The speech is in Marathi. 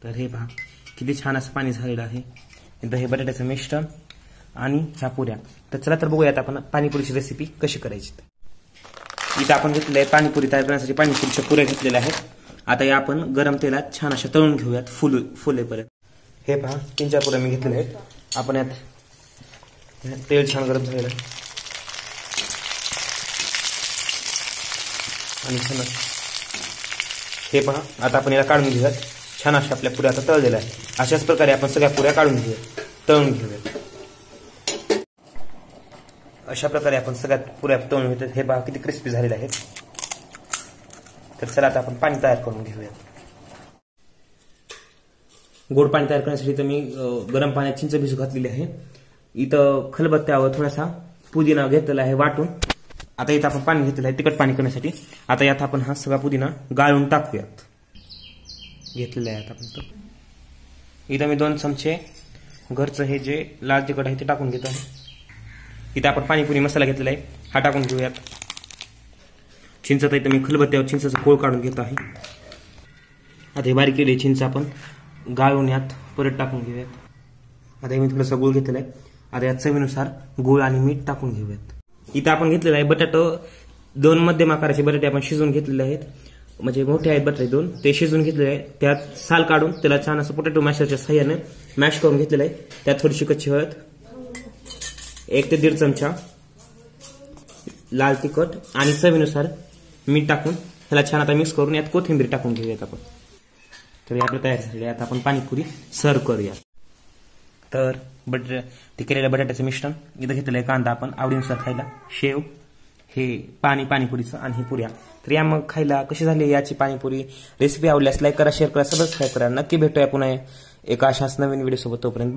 तर हे पहा किती छान असं पाणी झालेलं आहे. एकदा हे बटाट्याचं मिश्रण आणि ह्या पुऱ्या. तर चला तर बघूयात आपण पाणीपुरीची रेसिपी कशी करायची. इथं आपण घेतलेलं आहे पाणीपुरी तयार करण्यासाठी पाणीपुरीच्या पुऱ्या घेतलेल्या आहेत. आता या आपण गरम तेलात छान अशा तळून घेऊयात फुलेपर्यंत. हे पहा 3-4 पुऱ्या मी घेतलेल्या आहेत. आपण यात तेल छान गरम झालेलं आहे आणि छान हे पहा. आता आपण याला काढून घेऊयात. छान अशा आपल्या पुऱ्या आता तळलेल्या आहेत. अशाच प्रकारे आपण सगळ्या पुऱ्या काढून घेऊयात, तळून घेऊयात. अशा प्रकारे आपण सगळ्यात पुऱ्या तळून घेऊयात. हे पहा किती क्रिस्पी झालेले आहेत. तर चला आता आपण पाणी तयार करून घेऊयात. गोड पाणी तयार करण्यासाठी तर मी गरम पाण्यात चिंच भिजू घातलेली आहे. इथं खलबत्त्यावर थोडासा पुदिना घेतलेला आहे वाटून. आता इथं आपण पाणी घेतलेलं आहे तिखट पाणी करण्यासाठी. आता यात आपण हा सगळा पुदिना गाळून टाकूयात. घेतलेलं आहे आता आपण. इथं मी 2 चमचे घरचं हे जे लाल तिखट आहे ते टाकून घेतो आहे. इथं आपण पाणीपुरी मसाला घेतलेला आहे हा टाकून घेऊयात. चिंच तर इथं मी खलबत्त्यावर चिंचेचं कोळ काढून घेत आहे. आता हे बारीक केलेली चिंच आपण गाळून यात परत टाकून घेऊयात. आता मी थोडंसं गूळ घेतलेलं आहे. आता यात चवीनुसार गूळ आणि मीठ टाकून घेऊयात. इथं आपण घेतलेलं आहे बटाटो 2 मध्यम आकाराचे बटाटे आपण शिजवून घेतलेले आहेत. म्हणजे मोठे आहेत बटाटे 2 ते शिजवून घेतलेले आहे. त्यात साल काढून त्याला छान असं पोटॅटो मॅशरच्या साह्याने मॅश करून घेतलेलं आहे. त्यात थोडीशी कच्ची हळद, 1 ते 1.5 चमचा लाल तिखट आणि चवीनुसार मीठ टाकून ह्याला छान आता मिक्स करून यात कोथिंबीर टाकून घेऊयात आपण. तर हे आपलं तयार झालेलं आहे. आता आपण पाणीपुरी सर्व करूया. तर ते केलेल्या बटाट्याचं मिश्रण इथं घेतलेलं आहे. कांदा आपण आवडीनुसार खायला, शेव, हे पाणीपुरीचं आणि ही पुऱ्या. तर या मग खायला कशी झाली याची पाणीपुरी. रेसिपी आवडल्यास लाईक करा, शेअर करा, सबस्क्राईब करा. नक्की भेटूया पुन्हा एका अशाच नवीन व्हिडिओ सोबत. तोपर्यंत